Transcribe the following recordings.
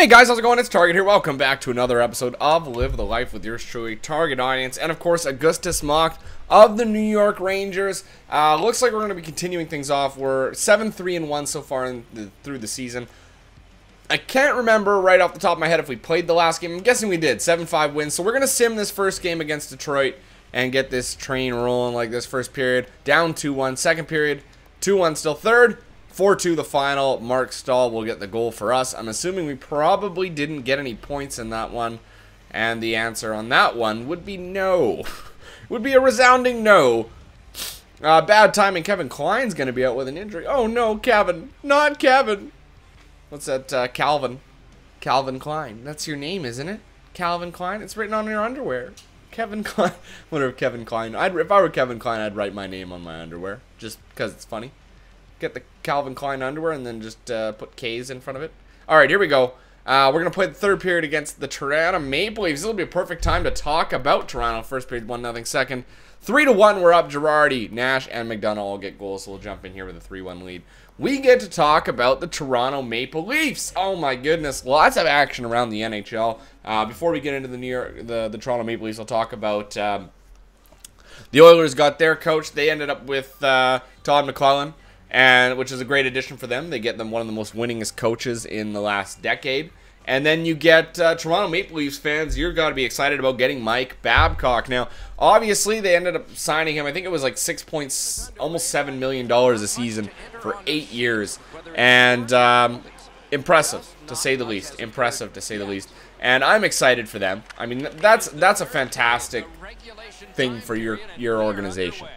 Hey guys, how's it going? It's Target here. Welcome back to another episode of Live the Life with yours truly, Target Audience, and of course, Augustus Mock of the New York Rangers. Looks like we're going to be continuing things off. We're 7-3-1 so far through the season. I can't remember right off the top of my head if we played the last game. I'm guessing we did. 7-5 wins. So we're going to sim this first game against Detroit and get this train rolling like this first period. Down 2-1. Second period, 2-1 still. Third, 4-2 the final. Mark Stahl will get the goal for us. I'm assuming we probably didn't get any points in that one. And the answer on that one would be no. Would be a resounding no. Bad timing. Kevin Klein's going to be out with an injury. Oh no, Kevin. Not Kevin. What's that? Calvin. Calvin Klein. That's your name, isn't it? Calvin Klein? It's written on your underwear. Kevin Klein. Wonder if Kevin Klein. If I were Kevin Klein, I'd write my name on my underwear. Just because it's funny. Get the Calvin Klein underwear and then just put K's in front of it. Alright, here we go. We're going to play the third period against the Toronto Maple Leafs. This will be a perfect time to talk about Toronto. First period, 1-0. Second, 3-1. We're up. Girardi, Nash, and McDonough all get goals, so we'll jump in here with a 3-1 lead. We get to talk about the Toronto Maple Leafs. Oh my goodness, lots of action around the NHL. Before we get into the Toronto Maple Leafs, I'll talk about the Oilers got their coach. They ended up with Todd McClellan, which is a great addition for them. They get them one of the most winningest coaches in the last decade. And then you get Toronto Maple Leafs fans. You're got to be excited about getting Mike Babcock. Now, obviously, they ended up signing him. I think it was like almost $7 million a season for 8 years. And impressive, to say the least. Impressive, to say the least. And I'm excited for them. I mean, that's a fantastic thing for your organization.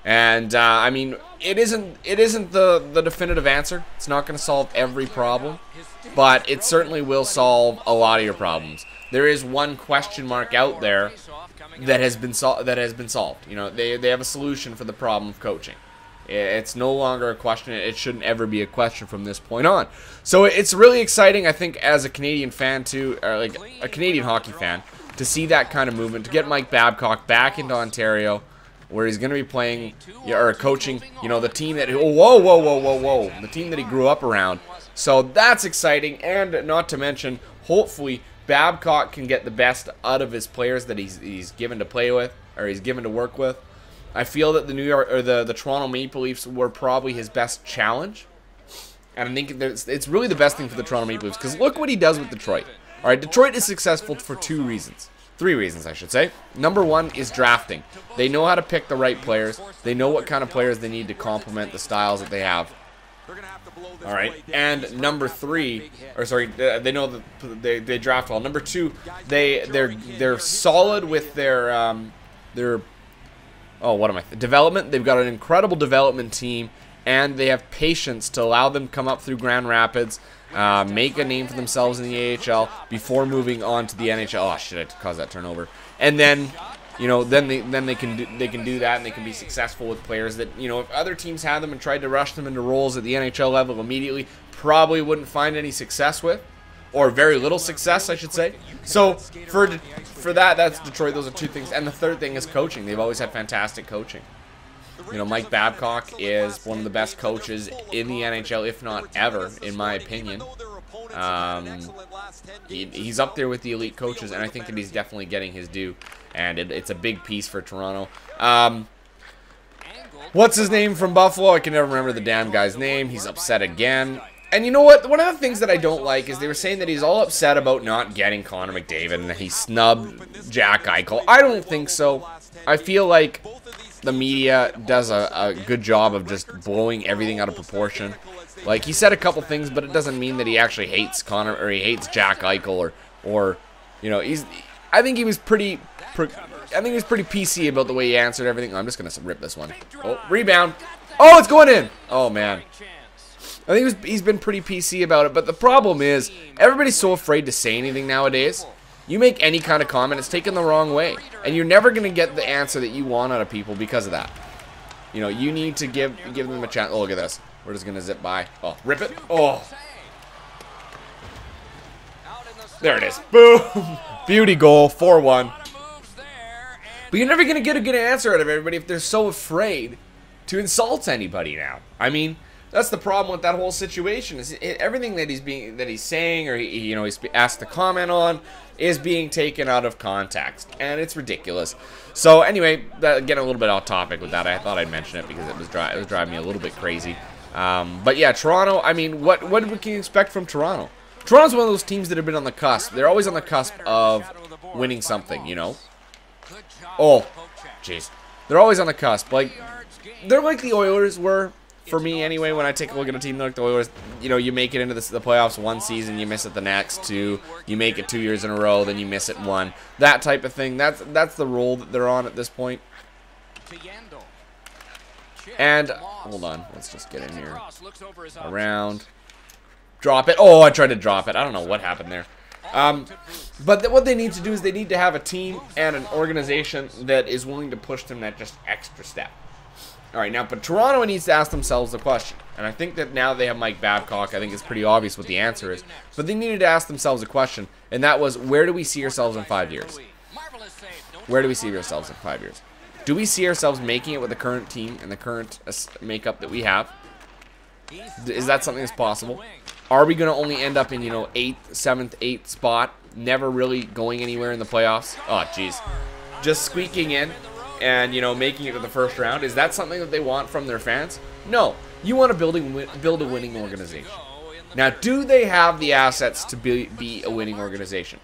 And I mean, it isn't the definitive answer. It's not going to solve every problem, but it certainly will solve a lot of your problems. There is one question mark out there that has been solved. You know, they have a solution for the problem of coaching. It's no longer a question. It shouldn't ever be a question from this point on. So it's really exciting, I think, as a Canadian fan too, or like a Canadian hockey fan, to see that kind of movement, to get Mike Babcock back into Ontario, where he's going to be playing or coaching, you know, the team that the team that he grew up around. So that's exciting, and not to mention, hopefully Babcock can get the best out of his players that he's given to play with, or he's given to work with. I feel that the Toronto Maple Leafs were probably his best challenge, and I think it's really the best thing for the Toronto Maple Leafs, because look what he does with Detroit. All right, Detroit is successful for 2 reasons. 3 reasons, I should say. Number 1 is drafting. They know how to pick the right players. They know what kind of players they need to complement the styles that they have. All right. And number 3, or sorry, they know that they draft well. Number 2, they're solid with their development. They've got an incredible development team, and they have patience to allow them to come up through Grand Rapids, make a name for themselves in the AHL before moving on to the NHL. Oh shit! I caused that turnover. And then, you know, then they can do that, and they can be successful with players that, you know, if other teams had them and tried to rush them into roles at the NHL level immediately, probably wouldn't find any success with, or very little success, I should say. So for that, that's Detroit. Those are 2 things. And the third thing is coaching. They've always had fantastic coaching. You know, Mike Babcock is one of the best coaches in the NHL, if not ever, in my opinion. He's up there with the elite coaches, and I think that he's definitely getting his due. And it's a big piece for Toronto. What's his name from Buffalo? I can never remember the damn guy's name. He's upset again. And you know what? One of the things that I don't like is they were saying that he's all upset about not getting Connor McDavid and that he snubbed Jack Eichel. I don't think so. I feel like the media does a good job of just blowing everything out of proportion. Like, he said a couple things, but it doesn't mean that he actually hates Connor, or he hates Jack Eichel, or you know, I think he was pretty PC about the way he answered everything. Oh, I'm just gonna rip this one. Oh, rebound. Oh, it's going in. Oh man. I think he's been pretty PC about it, but the problem is everybody's so afraid to say anything nowadays. You make any kind of comment, it's taken the wrong way, and you're never gonna get the answer that you want out of people because of that. You know, you need to give them a chance. Oh, look at this. We're just gonna zip by. Oh, rip it. Oh, there it is. Boom. Beauty goal. 4-1. But you're never gonna get a good answer out of everybody if they're so afraid to insult anybody now. I mean, That's the problem with that whole situation. Is everything that he's saying, or he's asked to comment on, is being taken out of context, and it's ridiculous. So anyway, getting a little bit off topic with that, I thought I'd mention it because it was driving me a little bit crazy. But yeah, Toronto. I mean, what can you expect from Toronto? Toronto's one of those teams that have been on the cusp. They're always on the cusp of winning something, you know. Oh, jeez. They're always on the cusp. Like, they're like the Oilers were, for me anyway, when I take a look at a team like the Oilers. You know, you make it into the playoffs one season, you miss it the next two. You make it 2 years in a row, then you miss it one. That type of thing. That's the role that they're on at this point. And, hold on. Let's just get in here. Around. Drop it. Oh, I tried to drop it. I don't know what happened there. But what they need to do is they need to have a team and an organization that is willing to push them that just extra step. All right, now, but Toronto needs to ask themselves the question. And I think that now they have Mike Babcock, I think it's pretty obvious what the answer is. But they needed to ask themselves a question, and that was, where do we see ourselves in 5 years? Where do we see ourselves in 5 years? Do we see ourselves making it with the current team and the current makeup that we have? Is that something that's possible? Are we going to only end up in, 8th, 7th, 8th spot, never really going anywhere in the playoffs? Oh, jeez. Just squeaking in and, making it to the first round. Is that something that they want from their fans? No. You want to build a winning organization. Now, do they have the assets to be a winning organization?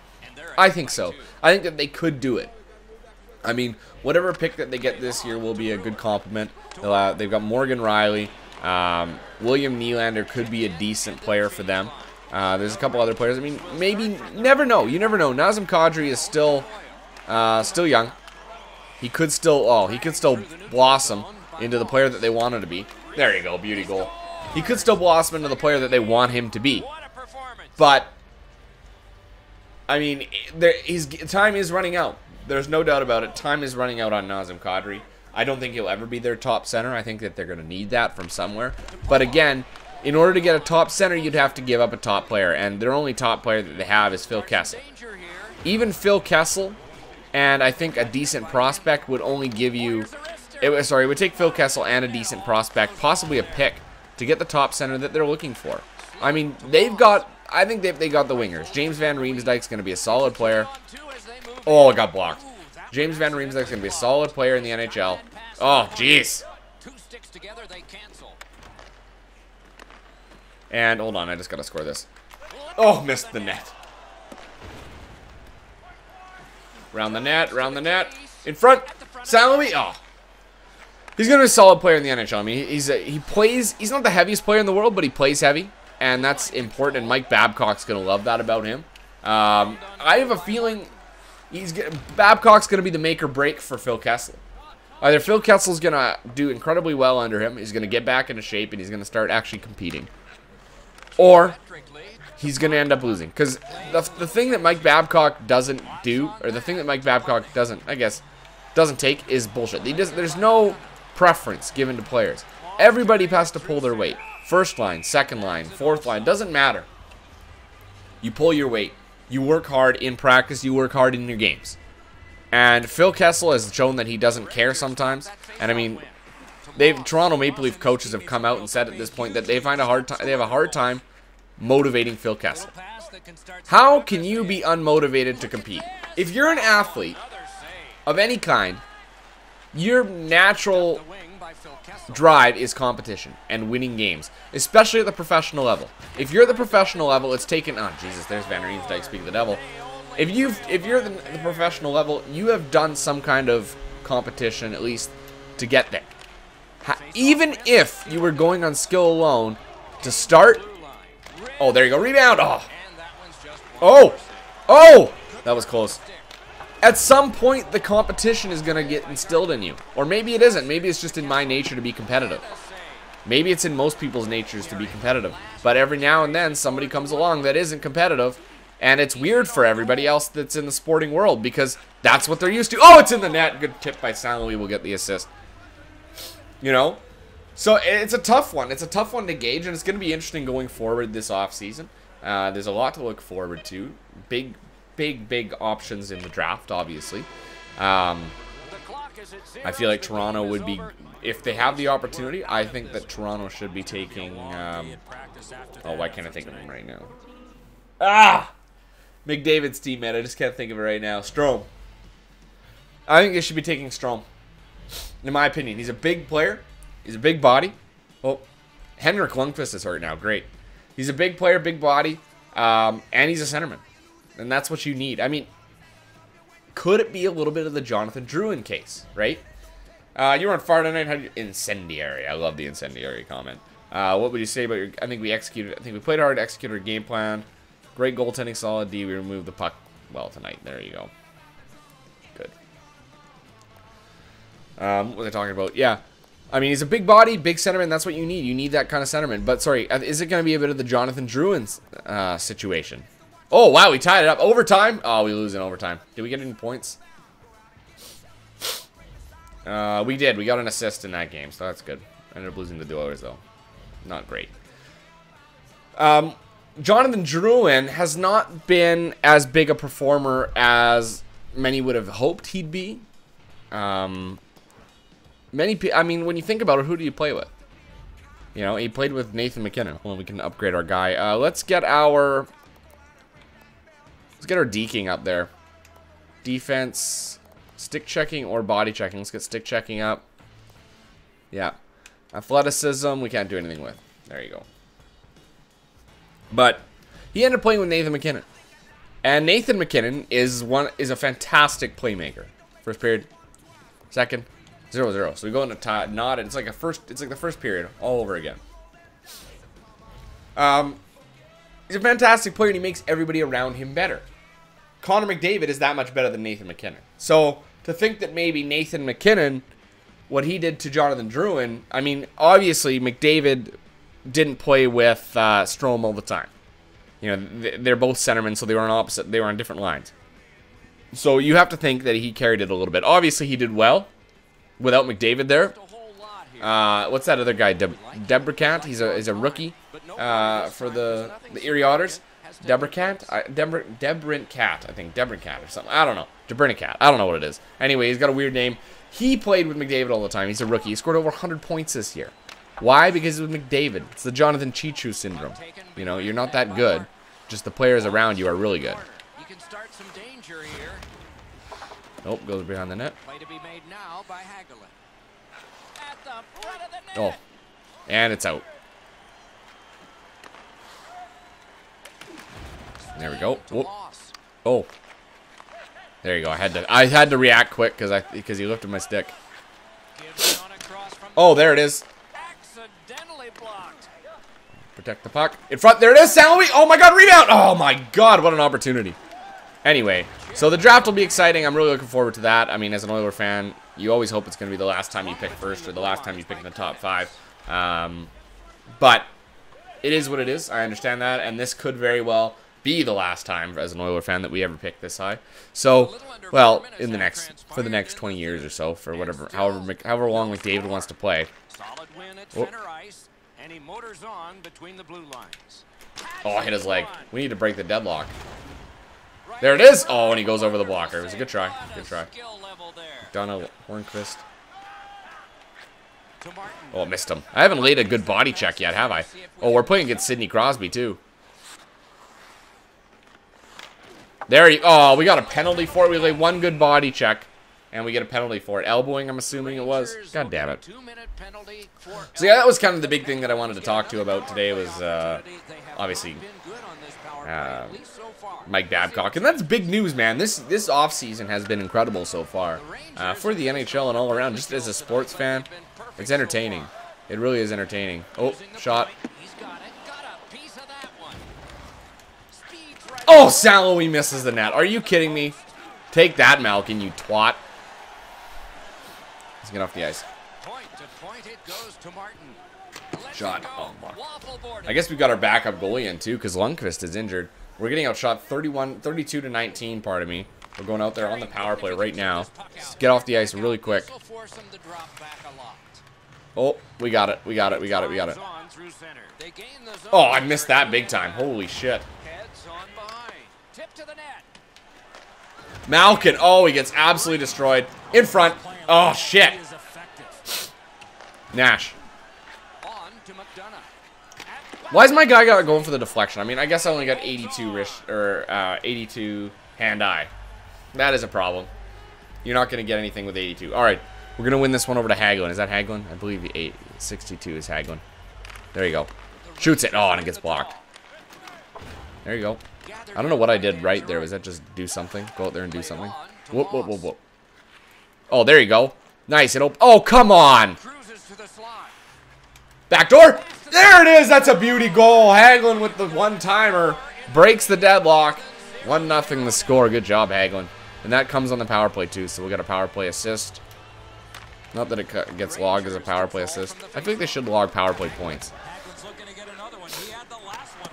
I think so. I think that they could do it. I mean, whatever pick that they get this year will be a good compliment. They've got Morgan Riley. William Nylander could be a decent player for them. There's a couple other players. I mean, maybe, never know. You never know. Nazem Kadri is still young. He could still blossom into the player that they want him to be. There you go, beauty goal. He could still blossom into the player that they want him to be. But, I mean, his time is running out. There's no doubt about it. Time is running out on Nazem Kadri. I don't think he'll ever be their top center. I think that they're going to need that from somewhere. But again, in order to get a top center, you'd have to give up a top player. And their only top player that they have is Phil Kessel. Even Phil Kessel and I think a decent prospect would only give you... it would take Phil Kessel and a decent prospect, possibly a pick, to get the top center that they're looking for. I mean, I think they got the wingers. James Van Riemsdyk's going to be a solid player. Oh, it got blocked. James Van Riemsdyk's going to be a solid player in the NHL. Oh, jeez. And, hold on, I just got to score this. Oh, missed the net. Round the net, in front. Salome, oh. He's going to be a solid player in the NHL. I mean, he's not the heaviest player in the world, but he plays heavy. And that's important, and Mike Babcock's going to love that about him. I have a feeling... Babcock's going to be the make or break for Phil Kessel. Either Phil Kessel's going to do incredibly well under him, he's going to get back into shape, and he's going to start actually competing. Or he's going to end up losing. Because the thing that Mike Babcock doesn't do, or the thing that Mike Babcock doesn't take, is bullshit. There's no preference given to players. Everybody has to pull their weight. First line, second line, fourth line, doesn't matter. You pull your weight. You work hard in practice. You work hard in your games. And Phil Kessel has shown that he doesn't care sometimes. And I mean, Toronto Maple Leaf coaches have come out and said at this point that they have a hard time motivating Phil Kessel. How can you be unmotivated to compete? If you're an athlete of any kind, your natural drive is competition and winning games, especially at the professional level. If you're at the professional level, it's taken... Oh, Jesus, there's Van Riemsdyk speaking of the devil. If you're at the professional level, you have done some kind of competition, at least, to get there. Even if you were going on skill alone to start... Oh, there you go. Rebound. Oh. Oh. Oh. That was close. At some point, the competition is going to get instilled in you. Or maybe it isn't. Maybe it's just in my nature to be competitive. Maybe it's in most people's natures to be competitive. But every now and then, somebody comes along that isn't competitive. And it's weird for everybody else that's in the sporting world because that's what they're used to. Oh, it's in the net. Good tip by Salome. Will get the assist. You know? So it's a tough one. It's a tough one to gauge, and it's going to be interesting going forward this offseason. There's a lot to look forward to. Big options in the draft, obviously. I feel like Toronto would be, if they have the opportunity, I think that Toronto should be taking, oh, why can't I think of him right now? Ah! McDavid's teammate, I just can't think of it right now. Strome. I think they should be taking Strome. In my opinion, he's a big player. He's a big body. Oh, Henrik Lundqvist is hurt now. Great. He's a big player, big body, and he's a centerman. And that's what you need. I mean, could it be a little bit of the Jonathan Drouin case, right? You were on fire tonight. Incendiary. I love the incendiary comment. What would you say about your... I think we played hard, executed our game plan. Great goaltending, solid D. We removed the puck well tonight. There you go. Good. What was I talking about? Yeah. I mean, he's a big body, big centerman. That's what you need. You need that kind of centerman. But, sorry, is it going to be a bit of the Jonathan Drouin situation? Oh, wow, we tied it up. Overtime? Oh, we lose in overtime. Did we get any points? We did. We got an assist in that game, so that's good. Ended up losing the Oilers, though. Not great. Jonathan Drouin has not been as big a performer as many would have hoped he'd be. I mean, when you think about it, who do you play with? You know, he played with Nathan McKinnon. Well, we can upgrade our guy. Let's get our deking up there. Defense, stick checking or body checking. Let's get stick checking up. Yeah. Athleticism, we can't do anything with. There you go. But he ended up playing with Nathan McKinnon. And Nathan McKinnon is a fantastic playmaker. First period. Second. 0-0. So we go into tie, not it's like the first period all over again. He's a fantastic player and he makes everybody around him better. Connor McDavid is that much better than Nathan McKinnon. So to think that maybe Nathan McKinnon, what he did to Jonathan Drouin, I mean, obviously McDavid didn't play with Strome all the time. You know, they're both centermen, so they were on different lines. So you have to think that he carried it a little bit. Obviously, he did well without McDavid there. What's that other guy? Deborah Cat. He's a rookie for the Erie Otters. Deborah Cat? Deborah Cat, I think. Deborah Cat or something. I don't know. Deborah Cat. I don't know what it is. Anyway, he's got a weird name. He played with McDavid all the time. He's a rookie. He scored over 100 points this year. Why? Because it was McDavid. It's the Jonathan Chichu syndrome. You know, you're not that good. Just the players around you are really good. Nope, goes behind the net. Oh, and it's out. There we go. Whoop. Oh, there you go. I had to react quick because he lifted my stick. Oh, there it is. Protect the puck. In front. There it is. Salary. Oh my God. Rebound. Oh my God. What an opportunity. Anyway, so the draft will be exciting. I'm really looking forward to that. I mean, as an Oiler fan, you always hope it's going to be the last time you pick first or the last time you pick in the top 5. But it is what it is. I understand that. And this could very well be the last time as an Oiler fan that we ever pick this high. So, well, for the next 20 years or so, for however long McDavid wants to play. Oh. And he motors on between the blue lines. Oh, I hit his leg. We need to break the deadlock. There it is. Oh, and he goes over the blocker. It was a good try. Good try. Donna Hornquist. Oh, missed him. I haven't laid a good body check yet, have I? Oh, we're playing against Sidney Crosby, too. Oh, we got a penalty for it. We laid one good body check. And we get a penalty for it. Elbowing, I'm assuming it was. God damn it. So yeah, that was kind of the big thing that I wanted to talk to you about today was, obviously, Mike Babcock. And that's big news, man. This offseason has been incredible so far. For the NHL and all around, just as a sports fan, it's entertaining. It really is entertaining. Oh, shot. Oh, Salowy misses the net. Are you kidding me? Take that, Malkin, you twat. Let's get off the ice. Shot. Oh, fuck. I guess we got our backup goalie in, too, because Lundqvist is injured. We're getting outshot 32 to 19, pardon me. We're going out there on the power play right now. Let's get off the ice really quick. Oh, we got it. We got it. We got it. We got it. Oh, I missed that big time. Holy shit. Malkin. Oh, he gets absolutely destroyed. In front. Oh, shit. Nash. Why is my guy going for the deflection? I mean, I guess I only got 82 wrist, or 82 hand-eye. That is a problem. You're not going to get anything with 82. All right, we're going to win this one over to Hagelin. Is that Hagelin? I believe 62 is Hagelin. There you go. Shoots it. Oh, and it gets blocked. There you go. I don't know what I did right there. Was that just do something? Go out there and do something? Whoop, whoop, whoop, whoop. Oh, there you go. Nice. Oh, come on. Backdoor. There it is. That's a beauty goal. Hagelin with the one-timer. Breaks the deadlock. 1-0 the score. Good job, Hagelin. And that comes on the power play, too. So we'll get a power play assist. Not that it gets logged as a power play assist. I think they should log power play points.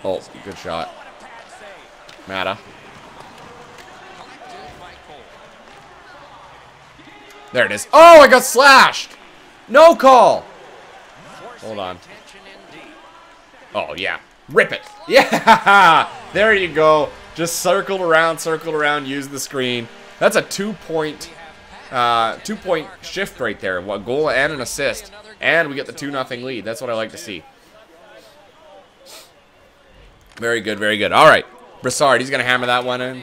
Oh, good shot. Mata. There it is. Oh, I got slashed. No call. Hold on. Oh, yeah. Rip it. Yeah. There you go. Just circled around, use the screen. That's a two-point shift right there. A goal and an assist. And we get the 2-0 lead. That's what I like to see. Very good, very good. All right. Brassard, he's going to hammer that one in.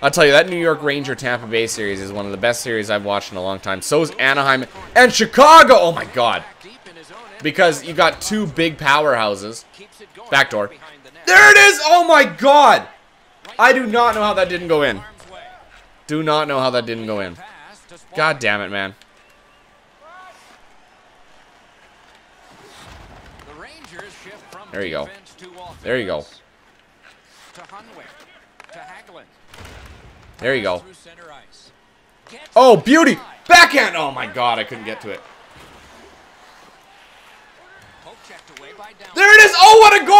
I'll tell you, that New York Ranger Tampa Bay series is one of the best series I've watched in a long time. So is Anaheim and Chicago. Oh, my God. Because you got two big powerhouses. Backdoor. There it is. Oh, my God. I do not know how that didn't go in. Do not know how that didn't go in. God damn it, man. There you go. There you go. There you go. Oh, beauty! Backhand! Oh my God, I couldn't get to it. There it is! Oh, what a goal!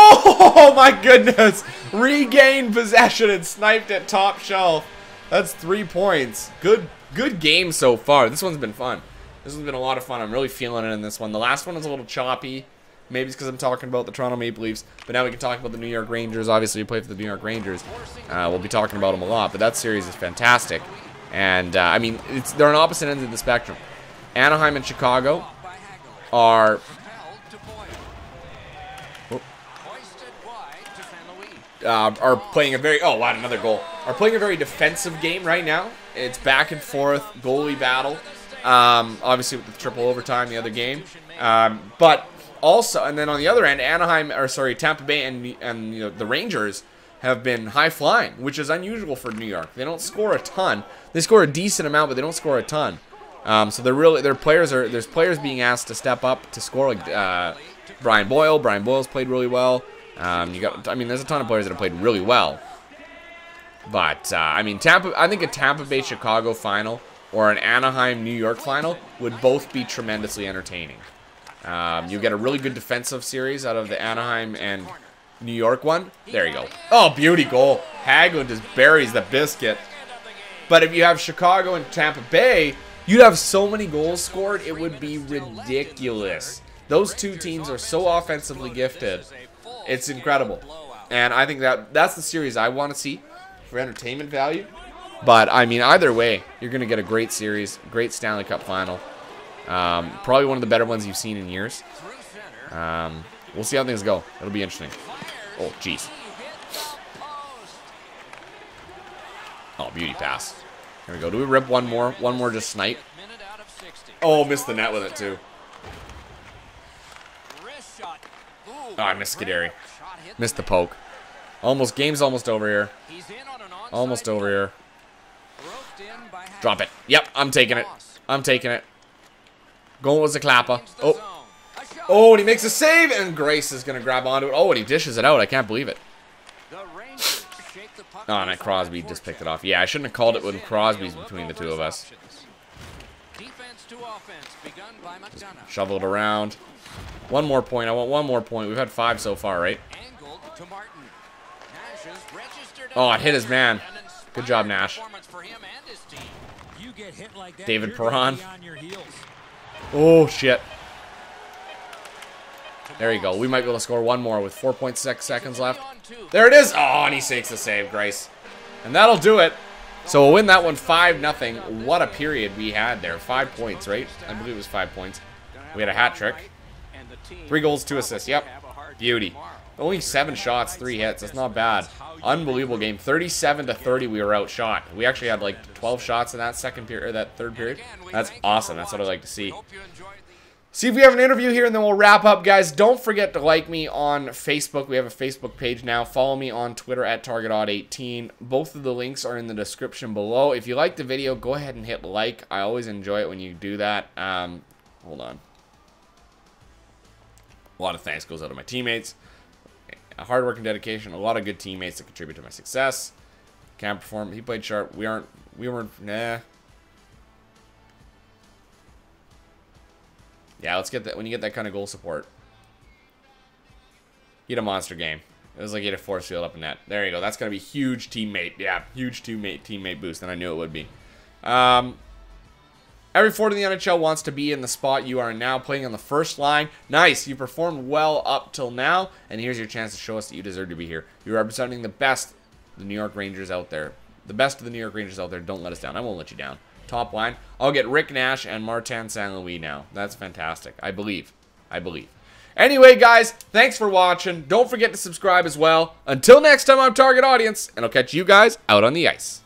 Oh my goodness! Regained possession and sniped it top shelf. That's 3 points. Good game so far. This one's been fun. This has been a lot of fun. I'm really feeling it in this one. The last one was a little choppy. Maybe it's because I'm talking about the Toronto Maple Leafs. But now we can talk about the New York Rangers. Obviously, we play for the New York Rangers. We'll be talking about them a lot. But that series is fantastic. And, I mean, they're on opposite ends of the spectrum. Anaheim and Chicago are... are playing a very... Oh, wow, another goal. Are playing a very defensive game right now. It's back and forth, goalie battle. Obviously, with the triple overtime, the other game. But... Also, and then on the other end, Tampa Bay and you know, the Rangers have been high flying, which is unusual for New York. They don't score a ton. They score a decent amount, but they don't score a ton. So there's players being asked to step up to score, like Brian Boyle. Brian Boyle's played really well. I mean, there's a ton of players that have played really well. But I mean, I think a Tampa Bay Chicago final or an Anaheim New York final would both be tremendously entertaining. You get a really good defensive series out of the Anaheim and New York one. There you go. Oh, beauty goal. Hagelin just buries the biscuit. But if you have Chicago and Tampa Bay, you'd have so many goals scored, it would be ridiculous. Those two teams are so offensively gifted. It's incredible. And I think that's the series I want to see for entertainment value. But, I mean, either way, you're going to get a great series, great Stanley Cup final. Probably one of the better ones you've seen in years. We'll see how things go. It'll be interesting. Oh, jeez. Oh, beauty pass. There we go. Do we rip one more? One more just snipe? Oh, missed the net with it, too. Oh, I missed Scuderi. Missed the poke. Game's almost over here. Almost over here. Drop it. Yep, I'm taking it. I'm taking it. Going was a clapper. Oh. Oh, and he makes a save, and Grace is going to grab onto it. Oh, and he dishes it out. I can't believe it. Oh, and Crosby just picked it off. Yeah, I shouldn't have called it when Crosby's between the two of us. Just shovel it around. One more point. I want one more point. We've had 5 so far, right? Oh, it hit his man. Good job, Nash. David Perron. Oh, shit. There you go. We might be able to score one more with 4.6 seconds left. There it is. Oh, and he takes the save, Grace. And that'll do it So we'll win that one 5-0. What a period we had there. 5 points, right? I believe it was 5 points. We had a hat trick. 3 goals, 2 assists. Yep. Beauty. Only 7 shots, 3 hits. That's not bad. Unbelievable game. 37-30 we were outshot. We actually had like 12 shots in that second period, or that third period. That's awesome. That's what I like to see. See if we have an interview here, and then we'll wrap up, guys. Don't forget to like me on Facebook. We have a Facebook page now. Follow me on Twitter at TargetOdd18. Both of the links are in the description below. If you like the video, go ahead and hit like. I always enjoy it when you do that. Hold on. A lot of thanks goes out to my teammates. Hard work and dedication. A lot of good teammates that contribute to my success. Can't perform. He played sharp. We weren't. Nah. Yeah, let's get that. When you get that kind of goal support, you had a monster game. It was like you had a force field up in net. There you go. That's gonna be huge teammate. Yeah, huge teammate boost, and I knew it would be. Every forward in the NHL wants to be in the spot you are now, playing on the first line. Nice. You performed well up till now, and here's your chance to show us that you deserve to be here. You're representing the best of the New York Rangers out there. The best of the New York Rangers out there. Don't let us down. I won't let you down. Top line. I'll get Rick Nash and Martin St. Louis now. That's fantastic. I believe. Anyway, guys, thanks for watching. Don't forget to subscribe as well. Until next time, I'm Target Audience, and I'll catch you guys out on the ice.